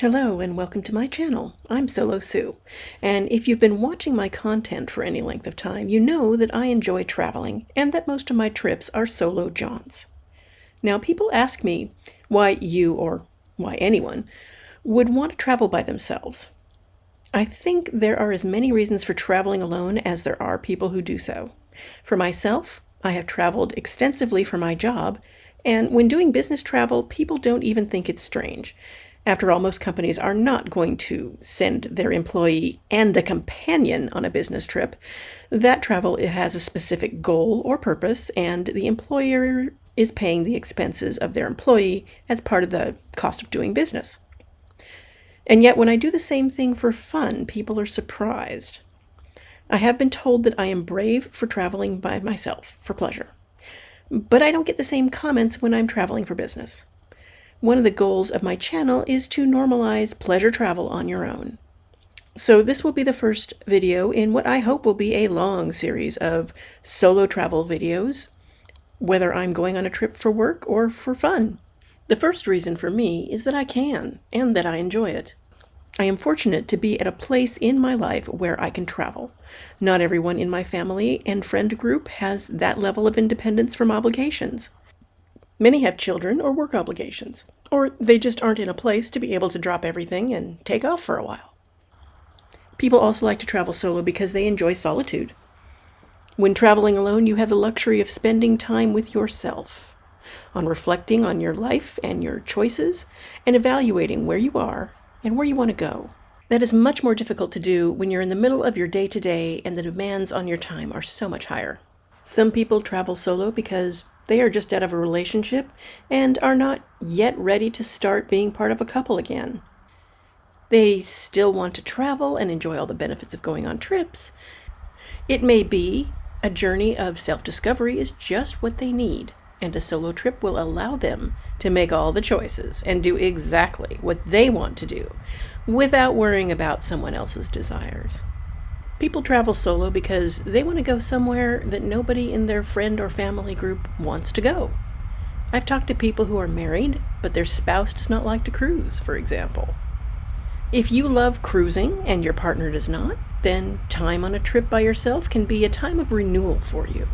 Hello and welcome to my channel. I'm Solo Sue, and if you've been watching my content for any length of time, you know that I enjoy traveling and that most of my trips are solo jaunts. Now, people ask me why you, or why anyone, would want to travel by themselves. I think there are as many reasons for traveling alone as there are people who do so. For myself, I have traveled extensively for my job, and when doing business travel, people don't even think it's strange. After all, most companies are not going to send their employee and a companion on a business trip. That travel has a specific goal or purpose, and the employer is paying the expenses of their employee as part of the cost of doing business. And yet, when I do the same thing for fun, people are surprised. I have been told that I am brave for traveling by myself for pleasure, but I don't get the same comments when I'm traveling for business. One of the goals of my channel is to normalize pleasure travel on your own. So this will be the first video in what I hope will be a long series of solo travel videos, whether I'm going on a trip for work or for fun. The first reason for me is that I can, and that I enjoy it. I am fortunate to be at a place in my life where I can travel. Not everyone in my family and friend group has that level of independence from obligations. Many have children or work obligations, or they just aren't in a place to be able to drop everything and take off for a while. People also like to travel solo because they enjoy solitude. When traveling alone, you have the luxury of spending time with yourself, on reflecting on your life and your choices, and evaluating where you are and where you want to go. That is much more difficult to do when you're in the middle of your day-to-day and the demands on your time are so much higher. Some people travel solo because they are just out of a relationship and are not yet ready to start being part of a couple again. They still want to travel and enjoy all the benefits of going on trips. It may be a journey of self-discovery is just what they need, and a solo trip will allow them to make all the choices and do exactly what they want to do without worrying about someone else's desires. People travel solo because they want to go somewhere that nobody in their friend or family group wants to go. I've talked to people who are married, but their spouse does not like to cruise, for example. If you love cruising and your partner does not, then time on a trip by yourself can be a time of renewal for you.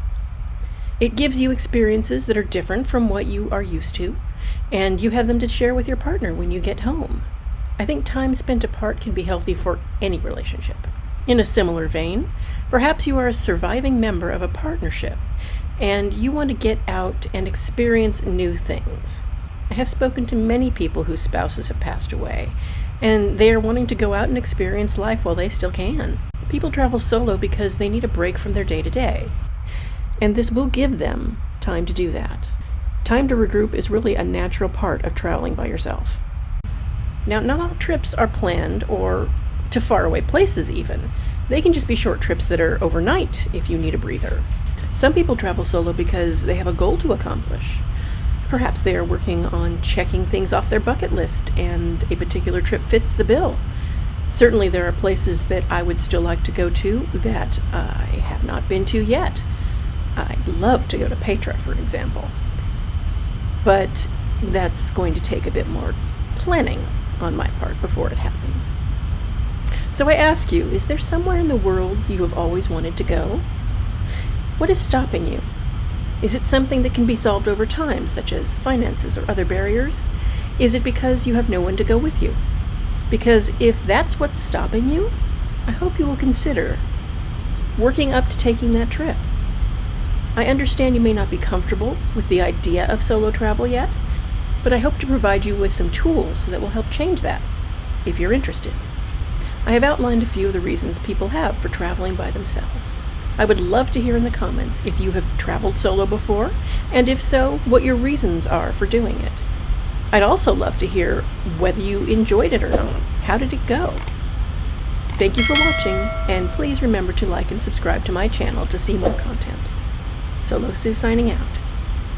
It gives you experiences that are different from what you are used to, and you have them to share with your partner when you get home. I think time spent apart can be healthy for any relationship. In a similar vein, perhaps you are a surviving member of a partnership and you want to get out and experience new things. I have spoken to many people whose spouses have passed away, and they are wanting to go out and experience life while they still can. People travel solo because they need a break from their day-to-day, and this will give them time to do that. Time to regroup is really a natural part of traveling by yourself. Now, not all trips are planned or to faraway places even. They can just be short trips that are overnight if you need a breather. Some people travel solo because they have a goal to accomplish. Perhaps they are working on checking things off their bucket list and a particular trip fits the bill. Certainly there are places that I would still like to go to that I have not been to yet. I'd love to go to Petra, for example. But that's going to take a bit more planning on my part before it happens. So I ask you, is there somewhere in the world you have always wanted to go? What is stopping you? Is it something that can be solved over time, such as finances or other barriers? Is it because you have no one to go with you? Because if that's what's stopping you, I hope you will consider working up to taking that trip. I understand you may not be comfortable with the idea of solo travel yet, but I hope to provide you with some tools that will help change that, if you're interested. I have outlined a few of the reasons people have for traveling by themselves. I would love to hear in the comments if you have traveled solo before, and if so, what your reasons are for doing it. I'd also love to hear whether you enjoyed it or not. How did it go? Thank you for watching, and please remember to like and subscribe to my channel to see more content. Solo Sue signing out.